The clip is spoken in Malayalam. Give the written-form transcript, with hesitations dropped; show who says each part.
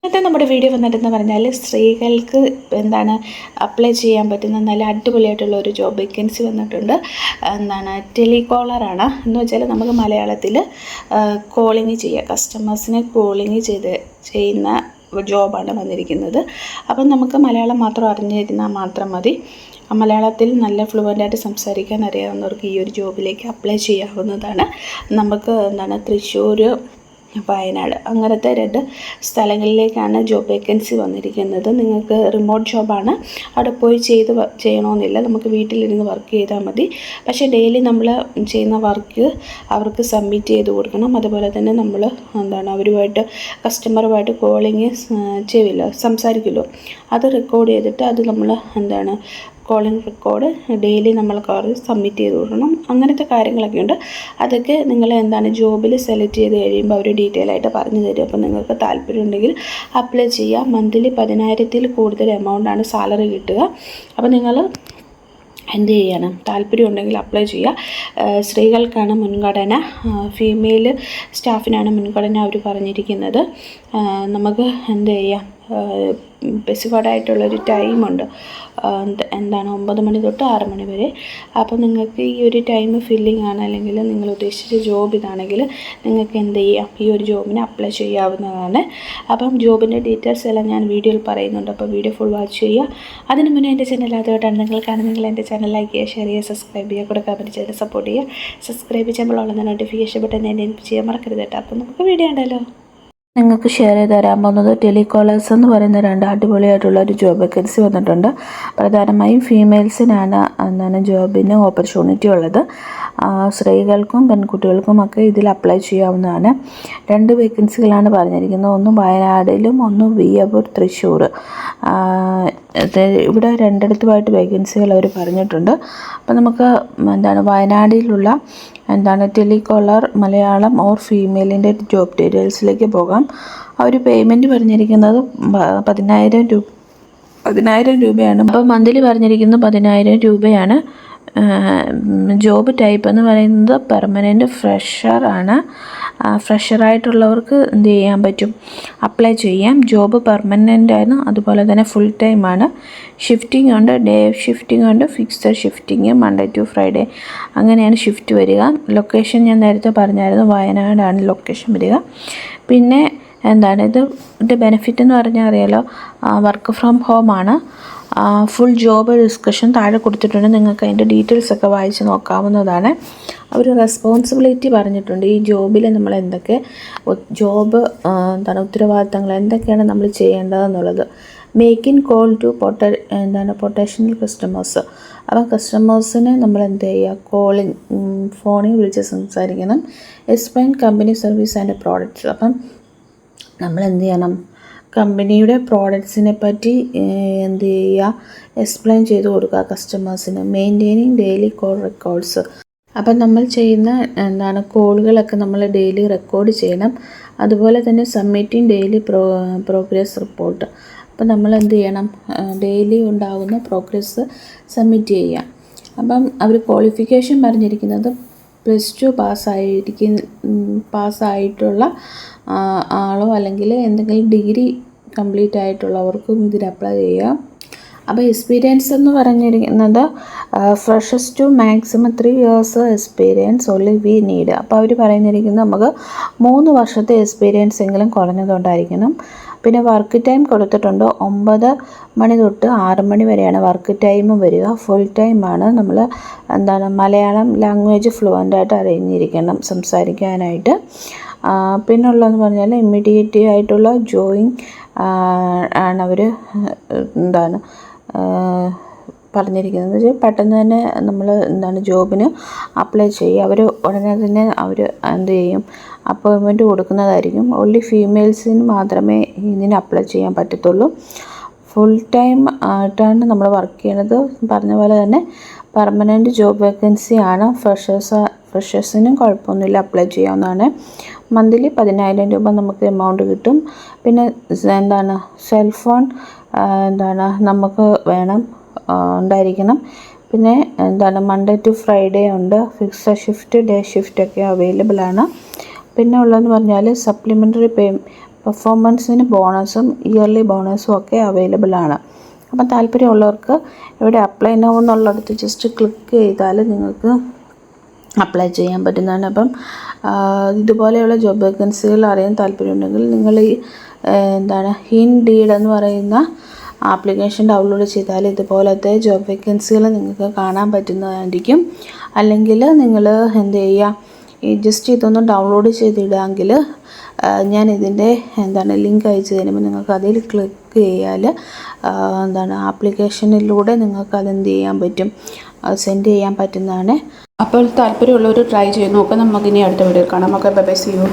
Speaker 1: ഇന്നത്തെ നമ്മുടെ വീഡിയോ വന്നിട്ടെന്ന് പറഞ്ഞാൽ സ്ത്രീകൾക്ക് അപ്ലൈ ചെയ്യാൻ പറ്റുന്ന നല്ല അടിപൊളിയായിട്ടുള്ള ഒരു ജോബ് വേക്കൻസി വന്നിട്ടുണ്ട്. ടെലികോളറാണ്. എന്ന് വെച്ചാൽ നമുക്ക് മലയാളത്തിൽ കോളിങ് ചെയ്യുക, കസ്റ്റമേഴ്സിനെ കോളിങ് ചെയ്യുന്ന ജോബാണ് വന്നിരിക്കുന്നത്. അപ്പം നമുക്ക് മലയാളം മാത്രം അറിഞ്ഞിരുന്നാൽ മാത്രം മതി. മലയാളത്തിൽ നല്ല ഫ്ലുവൻ്റായിട്ട് സംസാരിക്കാൻ അറിയാവുന്നവർക്ക് ഈ ഒരു ജോബിലേക്ക് അപ്ലൈ ചെയ്യാവുന്നതാണ്. നമുക്ക് തൃശ്ശൂർ, വയനാട് അങ്ങനത്തെ 2 സ്ഥലങ്ങളിലേക്കാണ് ജോബ് വേക്കൻസി വന്നിരിക്കുന്നത്. നിങ്ങൾക്ക് റിമോട്ട് ജോബാണ്. അവിടെ പോയി ചെയ്യണമെന്നില്ല. നമുക്ക് വീട്ടിലിരുന്ന് വർക്ക് ചെയ്താൽ മതി. പക്ഷേ ഡെയിലി നമ്മൾ ചെയ്യുന്ന വർക്ക് അവർക്ക് സബ്മിറ്റ് ചെയ്ത് കൊടുക്കണം. അതുപോലെ തന്നെ നമ്മൾ അവരുമായിട്ട് കസ്റ്റമറുമായിട്ട് കോളിങ് ചെയ്യുമല്ലോ, സംസാരിക്കുമല്ലോ, അത് റെക്കോർഡ് ചെയ്തിട്ട് അത് നമ്മൾ കോളിംഗ് റെക്കോർഡ് ഡെയിലി നമ്മൾ സബ്മിറ്റ് ചെയ്ത് കൊടുക്കണം. അങ്ങനത്തെ കാര്യങ്ങളൊക്കെ ഉണ്ട്. അതൊക്കെ നിങ്ങൾ ജോബിൽ സെലക്ട് ചെയ്ത് കഴിയുമ്പോൾ അവർ ഡീറ്റെയിൽ ആയിട്ട് പറഞ്ഞു തരും. അപ്പോൾ നിങ്ങൾക്ക് താല്പര്യമുണ്ടെങ്കിൽ അപ്ലൈ ചെയ്യുക. മന്ത്ലി 10,000-ൽ കൂടുതൽ എമൗണ്ടാണ് സാലറി കിട്ടുക. അപ്പോൾ നിങ്ങൾ എന്ത് ചെയ്യണം, താല്പര്യമുണ്ടെങ്കിൽ അപ്ലൈ ചെയ്യുക. സ്ത്രീകൾക്കാണ് മുൻഗണന, ഫീമെയിൽ സ്റ്റാഫിനാണ് മുൻഗണന അവർ പറഞ്ഞിരിക്കുന്നത്. നമുക്ക് എന്ത് ചെയ്യാം, സ്പെസിഫൈഡ് ആയിട്ടുള്ളൊരു ടൈമുണ്ട്. 9 മണി തൊട്ട് 6 മണി വരെ. അപ്പോൾ നിങ്ങൾക്ക് ഈ ഒരു ടൈം ഫില്ലിംഗ് ആണ്, അല്ലെങ്കിൽ നിങ്ങൾ ഉദ്ദേശിച്ച ജോബ് ഇതാണെങ്കിൽ നിങ്ങൾക്ക് എന്ത് ചെയ്യാം, ഈ ഒരു ജോബിന് അപ്ലൈ ചെയ്യാവുന്നതാണ്. അപ്പം ജോബിൻ്റെ ഡീറ്റെയിൽസ് എല്ലാം ഞാൻ വീഡിയോയിൽ പറയുന്നുണ്ട്. അപ്പോൾ വീഡിയോ ഫുൾ വാച്ച് ചെയ്യുക. അതിന് മുന്നേ എൻ്റെ ചാനൽ ആദ്യമായിട്ടാണ് നിങ്ങൾ എൻ്റെ ചാനൽ ലൈക്ക് ചെയ്യുക, ഷെയർ ചെയ്യുക, സബ്സ്ക്രൈബ് ചെയ്യുക, കൂടെ കമൻറ്റ് ചെയ്ത് സപ്പോർട്ട് ചെയ്യുക. സബ്സ്ക്രൈബ് ചെയ്യുമ്പോൾ ഉള്ള നോട്ടിഫിക്കേഷൻ ബട്ടൺ എന്നെ ചെയ്യാൻ മറക്കരുത് കേട്ടോ. അപ്പോൾ നമുക്ക് വീഡിയോ ഉണ്ടല്ലോ. നിങ്ങൾക്ക് ഷെയർ ചെയ്ത് തരാൻ പോകുന്നത് ടെലികോളേഴ്സ് എന്ന് പറയുന്ന 2 അടിപൊളിയായിട്ടുള്ള ഒരു ജോബ് വേക്കൻസി വന്നിട്ടുണ്ട്. പ്രധാനമായും ഫീമെയിൽസിനാണ് ജോബിന് ഓപ്പർച്യൂണിറ്റി ഉള്ളത്. സ്ത്രീകൾക്കും പെൺകുട്ടികൾക്കും ഒക്കെ ഇതിൽ അപ്ലൈ ചെയ്യാവുന്നതാണ്. 2 വേക്കൻസികളാണ് പറഞ്ഞിരിക്കുന്നത്. ഒന്ന് വയനാടിലും ഒന്ന് വിയ്യപൂർ, തൃശ്ശൂർ. ഇവിടെ 2 വേക്കൻസികൾ അവർ പറഞ്ഞിട്ടുണ്ട്. അപ്പോൾ നമുക്ക് വയനാടിലുള്ള ടെലികോളർ മലയാളം ഓർ ഫീമെയിലിൻ്റെ ജോബ് ഡീറ്റെയിൽസിലേക്ക് പോകാം. അവർ പേയ്മെൻറ്റ് പറഞ്ഞിരിക്കുന്നത് 10,000 രൂപയാണ്. അപ്പോൾ മന്ത്ലി പറഞ്ഞിരിക്കുന്നത് 10,000 രൂപയാണ്. ജോബ് ടൈപ്പ് എന്ന് പറയുന്നത് പെർമനൻറ്റ് ഫ്രഷറാണ്. ഫ്രഷറായിട്ടുള്ളവർക്ക് എന്ത് ചെയ്യാൻ പറ്റും, അപ്ലൈ ചെയ്യാം. ജോബ് പെർമനൻ്റ് ആണ്, അതുപോലെ തന്നെ ഫുൾ ടൈമാണ്. ഷിഫ്റ്റിംഗ് ഉണ്ട്, ഡേ ഷിഫ്റ്റിംഗ് ഉണ്ട്, fixed shifting, Monday to Friday അങ്ങനെയാണ് ഷിഫ്റ്റ് വരിക. ലൊക്കേഷൻ ഞാൻ നേരത്തെ പറഞ്ഞായിരുന്നു, വയനാടാണ് ലൊക്കേഷൻ വരിക. പിന്നെ ഇതിൻ്റെ ബെനിഫിറ്റ് എന്ന് പറഞ്ഞാൽ അറിയാലോ, വർക്ക് ഫ്രം ഹോമാണ്. ഫുൾ ജോബ് ഡിസ്കഷൻ താഴെ കൊടുത്തിട്ടുണ്ട്. നിങ്ങൾക്ക് അതിൻ്റെ ഡീറ്റെയിൽസൊക്കെ വായിച്ച് നോക്കാവുന്നതാണ്. അവർ റെസ്പോൺസിബിലിറ്റി പറഞ്ഞിട്ടുണ്ട്. ഈ ജോബിൽ നമ്മൾ എന്തൊക്കെ ഉത്തരവാദിത്തങ്ങൾ എന്തൊക്കെയാണ് നമ്മൾ ചെയ്യേണ്ടതെന്നുള്ളത്. Making call to potential customers. അപ്പം കസ്റ്റമേഴ്സിന് നമ്മൾ എന്ത് ചെയ്യുക, ഫോണിൽ വിളിച്ച് സംസാരിക്കണം. Explain company service and products. അപ്പം നമ്മൾ എന്ത് ചെയ്യണം, കമ്പനിയുടെ പ്രോഡക്ട്സിനെ പറ്റി എന്ത് ചെയ്യുക, എക്സ്പ്ലെയിൻ ചെയ്ത് കൊടുക്കുക കസ്റ്റമേഴ്സിന്. Maintaining daily call records. അപ്പം നമ്മൾ ചെയ്യുന്ന കോളുകളൊക്കെ നമ്മൾ ഡെയിലി റെക്കോർഡ് ചെയ്യണം. അതുപോലെ തന്നെ സബ്മിറ്റിംഗ് ഡെയിലി പ്രോഗ്രസ് റിപ്പോർട്ട്. അപ്പം നമ്മൾ എന്ത് ചെയ്യണം, ഡെയിലി ഉണ്ടാകുന്ന പ്രോഗ്രസ് സബ്മിറ്റ് ചെയ്യുക. അപ്പം അവർ ക്വാളിഫിക്കേഷൻ പറഞ്ഞിരിക്കുന്നത് +2 പാസ്സായിട്ടുള്ള ആളോ അല്ലെങ്കിൽ എന്തെങ്കിലും ഡിഗ്രി കംപ്ലീറ്റ് ആയിട്ടുള്ളവർക്കും ഇതിൽ അപ്ലൈ ചെയ്യാം. അപ്പോൾ എക്സ്പീരിയൻസ് എന്ന് പറഞ്ഞിരിക്കുന്നത് freshers to maximum 3 years experience only we need. അപ്പോൾ അവർ പറഞ്ഞിരിക്കുന്നത് നമുക്ക് 3 വർഷത്തെ എക്സ്പീരിയൻസ് എങ്കിലും കുറഞ്ഞതുകൊണ്ടായിരിക്കണം. പിന്നെ വർക്ക് ടൈം കൊടുത്തിട്ടുണ്ട്. 9 മണി തൊട്ട് 6 മണി വരെയാണ് വർക്ക് ടൈം വരിക. ഫുൾ ടൈമാണ്. നമ്മൾ മലയാളം ലാംഗ്വേജ് ഫ്ലുവൻ്റായിട്ട് അറിഞ്ഞിരിക്കണം സംസാരിക്കാനായിട്ട്. പിന്നുള്ളതെന്ന് പറഞ്ഞാൽ ഇമ്മീഡിയറ്റ് ആയിട്ടുള്ള ജോയിൻ ആണ് അവർ പറഞ്ഞിരിക്കുന്നത്. പെട്ടെന്ന് തന്നെ നമ്മൾ ജോബിന് അപ്ലൈ ചെയ്യുക. അവർ ഉടനെ തന്നെ അവർ എന്ത് ചെയ്യും, അപ്പോയിൻമെൻറ്റ് കൊടുക്കുന്നതായിരിക്കും. ഓൺലി ഫീമെയിൽസിന് മാത്രമേ ഇതിന് അപ്ലൈ ചെയ്യാൻ പറ്റത്തുള്ളൂ. ഫുൾ ടൈം ആയിട്ടാണ് നമ്മൾ വർക്ക് ചെയ്യണത്. പറഞ്ഞ പോലെ തന്നെ പെർമനൻറ്റ് ജോബ് വേക്കൻസി ആണ്. ഫ്രഷേഴ്സിനും കുഴപ്പമൊന്നുമില്ല, അപ്ലൈ ചെയ്യാവുന്നതാണ്. മന്ത്ലി 10,000 രൂപ നമുക്ക് എമൗണ്ട് കിട്ടും. പിന്നെ സെൽഫോൺ നമുക്ക് ഉണ്ടായിരിക്കണം. പിന്നെ മൺഡേ ടു ഫ്രൈഡേ ഉണ്ട്. ഫിക്സഡ് ഷിഫ്റ്റ്, ഡേ ഷിഫ്റ്റൊക്കെ അവൈലബിൾ ആണ്. പിന്നെ ഉള്ളതെന്ന് പറഞ്ഞാൽ സപ്ലിമെൻ്ററി പെർഫോമൻസിന് ബോണസും ഇയർലി ബോണസും ഒക്കെ അവൈലബിൾ ആണ്. അപ്പം താല്പര്യമുള്ളവർക്ക് ഇവിടെ അപ്ലൈ നൗ എന്നുള്ളിടത്ത് ജസ്റ്റ് ക്ലിക്ക് ചെയ്താൽ നിങ്ങൾക്ക് അപ്ലൈ ചെയ്യാൻ പറ്റുന്നതാണ്. അപ്പം ഇതുപോലെയുള്ള ജോബ് വേക്കൻസികൾ അറിയാൻ താല്പര്യമുണ്ടെങ്കിൽ നിങ്ങൾ ഈ ഇൻഡീഡ് എന്ന് പറയുന്ന ആപ്ലിക്കേഷൻ ഡൗൺലോഡ് ചെയ്താൽ ഇതുപോലത്തെ ജോബ് വേക്കൻസികൾ നിങ്ങൾക്ക് കാണാൻ പറ്റുന്നതായിരിക്കും. അല്ലെങ്കിൽ നിങ്ങൾ എന്ത് ചെയ്യുക, ഈ ജസ്റ്റ് ഇതൊന്ന് ഡൗൺലോഡ് ചെയ്തിടുകയെങ്കിൽ ഞാൻ ഇതിൻ്റെ ലിങ്ക് അയച്ചു തരുമ്പോൾ നിങ്ങൾക്ക് അതിൽ ക്ലിക്ക് ചെയ്യാൽ ആപ്ലിക്കേഷനിലൂടെ നിങ്ങൾക്ക് അതെന്ത് ചെയ്യാൻ പറ്റും, സെൻഡ് ചെയ്യാൻ പറ്റുന്നതാണ്. അപ്പോൾ താല്പര്യമുള്ളവർ ട്രൈ ചെയ്ത് നോക്കാം. നമുക്കിനി അടുത്ത വീഡിയോ കാണാം. Okay, bye bye, see U.